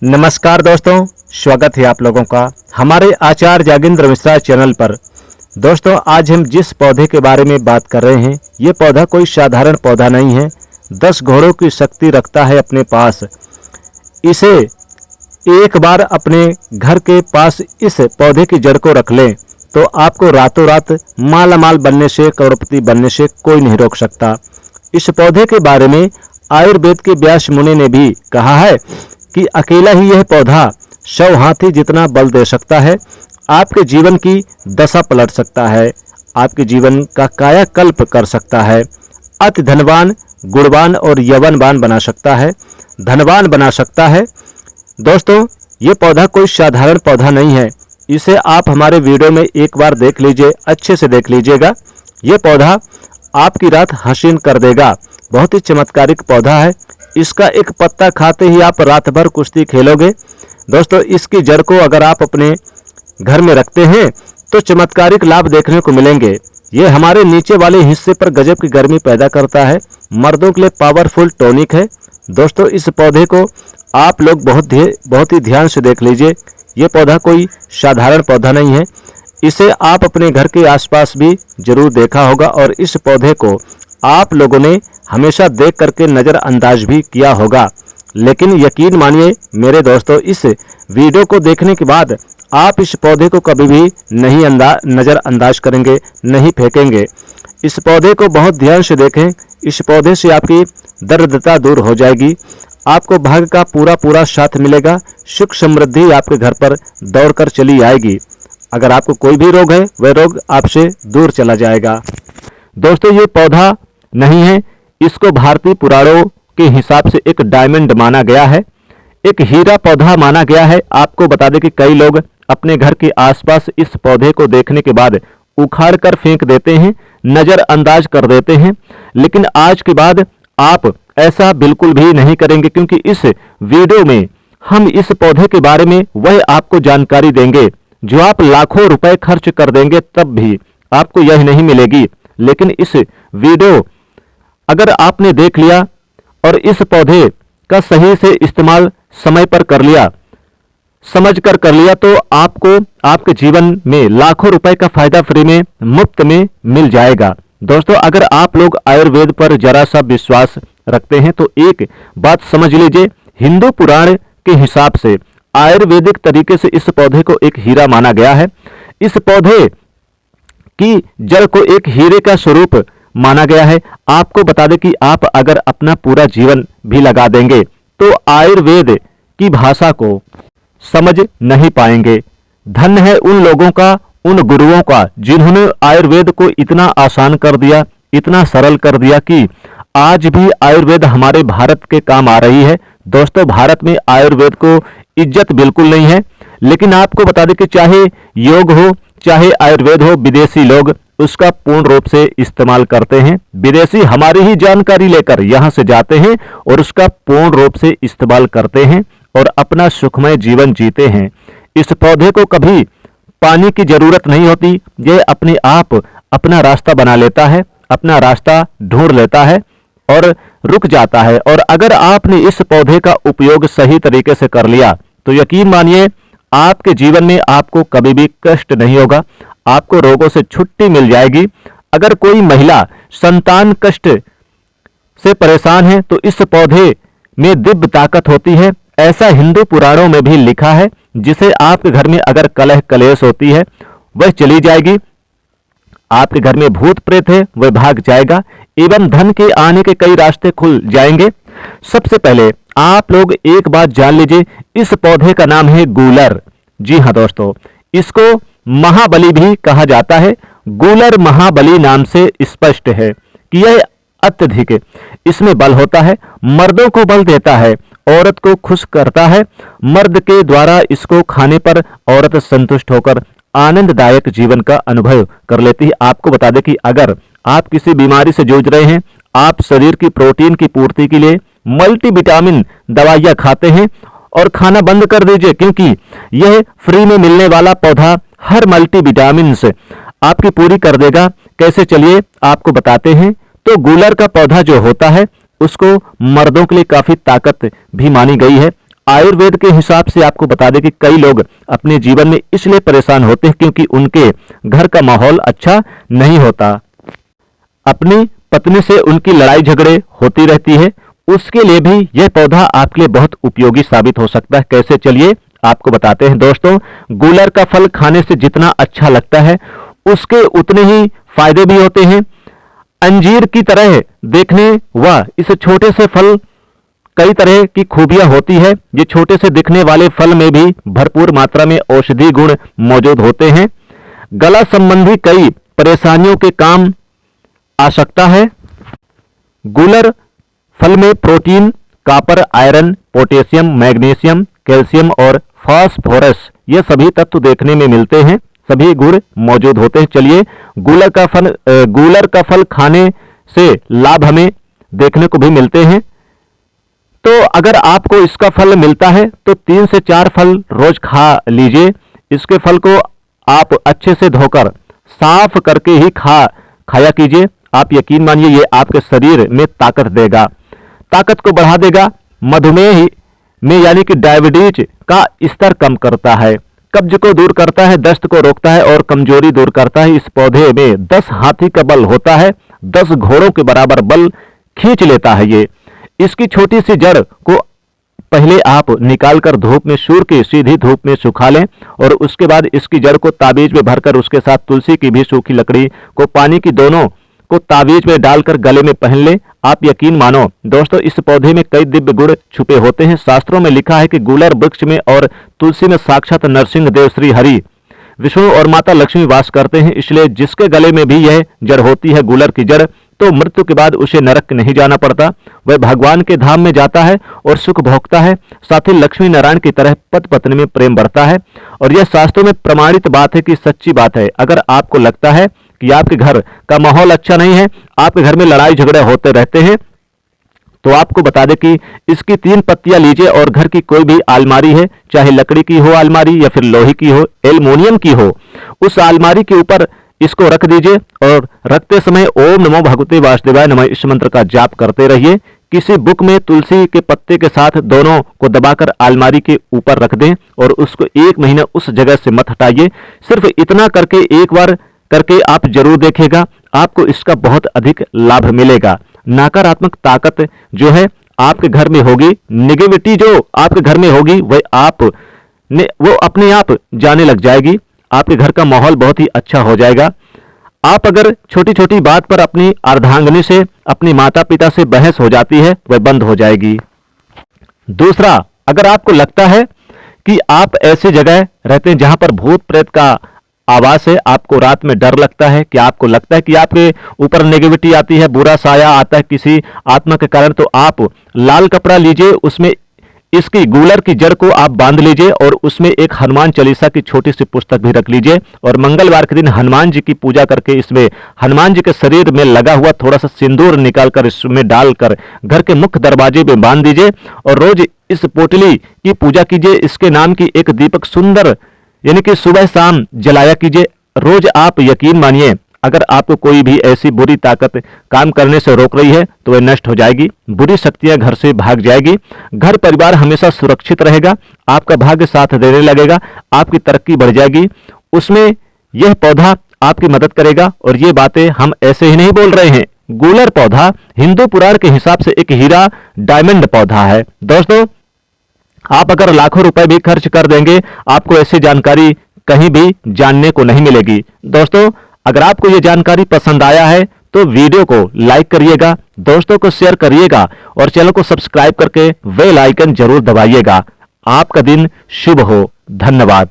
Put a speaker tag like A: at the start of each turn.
A: नमस्कार दोस्तों, स्वागत है आप लोगों का हमारे आचार्य जागेंद्र मिश्रा चैनल पर। दोस्तों, आज हम जिस पौधे के बारे में बात कर रहे हैं, ये पौधा कोई साधारण पौधा नहीं है। 10 घोड़ों की शक्ति रखता है अपने पास। इसे एक बार अपने घर के पास इस पौधे की जड़ को रख लें तो आपको रातों रात मालामाल बनने से, करोड़पति बनने से कोई नहीं रोक सकता। इस पौधे के बारे में आयुर्वेद के व्यास मुनि ने भी कहा है कि अकेला ही यह पौधा 100 हाथी जितना बल दे सकता है। आपके जीवन की दशा पलट सकता है, आपके जीवन का कायाकल्प कर सकता है, अति धनवान, गुणवान और यौवनवान बना सकता है, धनवान बना सकता है। दोस्तों, ये पौधा कोई साधारण पौधा नहीं है। इसे आप हमारे वीडियो में एक बार देख लीजिए, अच्छे से देख लीजिएगा। ये पौधा आपकी रात हसीन कर देगा। बहुत ही चमत्कारिक पौधा है। इसका एक पत्ता खाते ही आप रात भर कुश्ती खेलोगे। दोस्तों, इसकी जड़ को अगर आप अपने घर में रखते हैं तो चमत्कारिक लाभ देखने को मिलेंगे। ये हमारे नीचे वाले हिस्से पर गजब की गर्मी पैदा करता है। मर्दों के लिए पावरफुल टॉनिक है। दोस्तों, इस पौधे को आप लोग बहुत ही ध्यान से देख लीजिए। ये पौधा कोई साधारण पौधा नहीं है। इसे आप अपने घर के आसपास भी जरूर देखा होगा और इस पौधे को आप लोगों ने हमेशा देख करके नज़रअंदाज भी किया होगा। लेकिन यकीन मानिए मेरे दोस्तों, इस वीडियो को देखने के बाद आप इस पौधे को कभी भी नहीं नज़रअंदाज करेंगे, नहीं फेंकेंगे। इस पौधे को बहुत ध्यान से देखें। इस पौधे से आपकी दरिद्रता दूर हो जाएगी। आपको भाग्य का पूरा साथ मिलेगा। सुख समृद्धि आपके घर पर दौड़ कर चली आएगी। अगर आपको कोई भी रोग है, वह रोग आपसे दूर चला जाएगा। दोस्तों, ये पौधा नहीं है, इसको भारतीय पुराणों के हिसाब से एक डायमंड माना गया है, एक हीरा पौधा माना गया है। आपको बता दें कि कई लोग अपने घर के आसपास इस पौधे को देखने के बाद उखाड़ कर फेंक देते हैं, नज़रअंदाज कर देते हैं। लेकिन आज के बाद आप ऐसा बिल्कुल भी नहीं करेंगे, क्योंकि इस वीडियो में हम इस पौधे के बारे में वह आपको जानकारी देंगे जो आप लाखों रुपए खर्च कर देंगे तब भी आपको यह नहीं मिलेगी। लेकिन इस वीडियो अगर आपने देख लिया और इस पौधे का सही से इस्तेमाल समय पर कर लिया, समझ कर लिया, तो आपको आपके जीवन में लाखों रुपए का फायदा फ्री में, मुफ्त में मिल जाएगा। दोस्तों, अगर आप लोग आयुर्वेद पर जरा सा विश्वास रखते हैं तो एक बात समझ लीजिए, हिंदू पुराण के हिसाब से आयुर्वेदिक तरीके से इस पौधे को एक हीरा माना गया है। इस पौधे की जड़ को एक हीरे का स्वरूप माना गया है। आपको बता दें कि आप अगर अपना पूरा जीवन भी लगा देंगे तो आयुर्वेद की भाषा को समझ नहीं पाएंगे। धन है उन लोगों का, उन गुरुओं का, जिन्होंने आयुर्वेद को इतना आसान कर दिया, इतना सरल कर दिया कि आज भी आयुर्वेद हमारे भारत के काम आ रही है। दोस्तों, भारत में आयुर्वेद को इज्जत बिल्कुल नहीं है। लेकिन आपको बता दें कि चाहे योग हो, चाहे आयुर्वेद हो, विदेशी लोग उसका पूर्ण रूप से इस्तेमाल करते हैं। विदेशी हमारी ही जानकारी लेकर यहां से जाते हैं और उसका पूर्ण रूप से इस्तेमाल करते हैं और अपना सुखमय जीवन जीते हैं। इस पौधे को कभी पानी की जरूरत नहीं होती। यह अपने आप अपना रास्ता बना लेता है, अपना रास्ता ढूंढ लेता है और रुक जाता है। और अगर आपने इस पौधे का उपयोग सही तरीके से कर लिया तो यकीन मानिए आपके जीवन में आपको कभी भी कष्ट नहीं होगा, आपको रोगों से छुट्टी मिल जाएगी। अगर कोई महिला संतान कष्ट से परेशान है तो इस पौधे में दिव्य ताकत होती है, ऐसा हिंदू पुराणों में भी लिखा है। जिसे आपके घर में अगर कलह कलेश होती है वह चली जाएगी, आपके घर में भूत प्रेत है वह भाग जाएगा, एवं धन के आने के कई रास्ते खुल जाएंगे। सबसे पहले आप लोग एक बात जान लीजिए, इस पौधे का नाम है गूलर। जी हाँ दोस्तों, इसको महाबली भी कहा जाता है। गूलर महाबली नाम से स्पष्ट है कि यह अत्यधिक इसमें बल होता है, मर्दों को बल देता है, औरत को खुश करता है। मर्द के द्वारा इसको खाने पर औरत संतुष्ट होकर आनंददायक जीवन का अनुभव कर लेती है। आपको बता दें कि अगर आप किसी बीमारी से जूझ रहे हैं, आप शरीर की प्रोटीन की पूर्ति के लिए मल्टीविटामिन दवाइयां खाते हैं और खाना बंद कर दीजिए, क्योंकि यह फ्री में मिलने वाला पौधा हर मल्टीविटामिन से आपकी पूरी कर देगा। कैसे, चलिए आपको बताते हैं। तो गूलर का पौधा जो होता है उसको मर्दों के लिए काफी ताकत भी मानी गई है। आयुर्वेद के हिसाब से आपको बता दें कि कई लोग अपने जीवन में इसलिए परेशान होते हैं क्योंकि उनके घर का माहौल अच्छा नहीं होता। अपनी पत्नी से उनकी लड़ाई झगड़े होती रहती है, उसके लिए भी यह पौधा आपके लिए बहुत उपयोगी साबित हो सकता है। कैसे, चलिए आपको बताते हैं। दोस्तों, गूलर का फल खाने से जितना अच्छा लगता है उसके उतने ही फायदे भी होते हैं। अंजीर की तरह देखने व इस छोटे से फल कई तरह की खूबियां होती है। ये छोटे से दिखने वाले फल में भी भरपूर मात्रा में औषधि गुण मौजूद होते हैं। गला संबंधी कई परेशानियों के काम आ सकता है। गूलर फल में protein, copper, iron, potassium, magnesium, calcium और फास्फोरस ये सभी तत्व देखने में मिलते हैं, सभी गुण मौजूद होते हैं। चलिए, गूलर का फल खाने से लाभ हमें देखने को भी मिलते हैं। तो अगर आपको इसका फल मिलता है तो 3 से 4 फल रोज खा लीजिए। इसके फल को आप अच्छे से धोकर साफ करके ही खाया कीजिए। आप यकीन मानिए ये आपके शरीर में ताकत देगा, ताकत को बढ़ा देगा। मधुमेह में यानी कि डायबिटीज का स्तर कम करता है, कब्ज को दूर करता है, दस्त को रोकता है और कमजोरी दूर करता है। इस पौधे में 10 हाथी का बल होता है, 10 घोड़ों के बराबर बल खींच लेता है ये। इसकी छोटी सी जड़ को पहले आप निकालकर धूप में सूर के सीधी धूप में सुखा लें और उसके बाद इसकी जड़ को ताबीज में भरकर उसके साथ तुलसी की भी सूखी लकड़ी को पानी की दोनों को ताबीज में डालकर गले में पहन लें। आप यकीन मानो दोस्तों, इस पौधे में कई दिव्य गुण छुपे होते हैं। शास्त्रों में लिखा है कि गूलर वृक्ष में और तुलसी में साक्षात नरसिंह देव, श्री हरि, विष्णु और माता लक्ष्मी वास करते हैं। इसलिए जिसके गले में भी यह जड़ होती है, गूलर की जड़, तो मृत्यु के बाद उसे नरक नहीं जाना पड़ता, वह भगवान के धाम में जाता है और सुख भोगता है। साथ ही लक्ष्मी नारायण की तरह पति पत्नी में प्रेम बढ़ता है। और यह शास्त्रों में प्रमाणित बात है कि सच्ची बात है। अगर आपको लगता है कि आपके घर का माहौल अच्छा नहीं है, आपके घर में लड़ाई झगड़े होते रहते हैं, तो आपको बता दें कि इसकी 3 पत्तियां लीजिए और घर की कोई भी अलमारी है, चाहे लकड़ी की हो अलमारी या फिर लोहे की हो, एल्युमिनियम की हो, उस अलमारी के ऊपर इसको रख दीजिए और रखते समय ओम नमो भगवते वासुदेवाय नमः इस मंत्र का जाप करते रहिए। किसी बुक में तुलसी के पत्ते के साथ दोनों को दबाकर अलमारी के ऊपर रख दें और उसको 1 महीना उस जगह से मत हटाइए। सिर्फ इतना करके एक बार करके आप जरूर देखिएगा, आपको इसका बहुत अधिक लाभ मिलेगा। नकारात्मक ताकत जो है आपके घर में होगी, नेगेटिविटी जो आपके घर में होगी वो अपने आप जाने लग जाएगी। आपके घर का माहौल बहुत ही अच्छा हो जाएगा। आप अगर छोटी छोटी बात पर अपनी अर्धांगिनी से, अपनी माता पिता से बहस हो जाती है, वह बंद हो जाएगी। दूसरा, अगर आपको लगता है कि आप ऐसी जगह रहते हैं जहां पर भूत प्रेत का आवाज है, आपको रात में डर लगता है, कि आपको लगता है कि आपके ऊपर नेगेटिविटी आती है, बुरा साया आता है किसी आत्मा के कारण, तो आप लाल कपड़ा लीजिए, उसमें इसकी गूलर की जड़ को आप बांध लीजिए और उसमें एक हनुमान चालीसा की छोटी सी पुस्तक भी रख लीजिए और मंगलवार के दिन हनुमान जी की पूजा करके इसमें हनुमान जी के शरीर में लगा हुआ थोड़ा सा सिंदूर निकालकर इसमें डालकर घर के मुख्य दरवाजे में बांध दीजिए और रोज इस पोटली की पूजा कीजिए। इसके नाम की एक दीपक सुंदर यानी कि सुबह शाम जलाया कीजिए रोज। आप यकीन मानिए, अगर आपको कोई भी ऐसी बुरी ताकत काम करने से रोक रही है तो वह नष्ट हो जाएगी, बुरी शक्तियां घर से भाग जाएगी, घर परिवार हमेशा सुरक्षित रहेगा, आपका भाग्य साथ देने लगेगा, आपकी तरक्की बढ़ जाएगी। उसमें यह पौधा आपकी मदद करेगा। और ये बातें हम ऐसे ही नहीं बोल रहे हैं। गूलर पौधा हिंदू पुराण के हिसाब से एक हीरा डायमंड पौधा है। दोस्तों, आप अगर लाखों रुपए भी खर्च कर देंगे, आपको ऐसी जानकारी कहीं भी जानने को नहीं मिलेगी। दोस्तों, अगर आपको यह जानकारी पसंद आया है तो वीडियो को लाइक करिएगा, दोस्तों को शेयर करिएगा और चैनल को सब्सक्राइब करके बेल आइकन जरूर दबाइएगा। आपका दिन शुभ हो। धन्यवाद।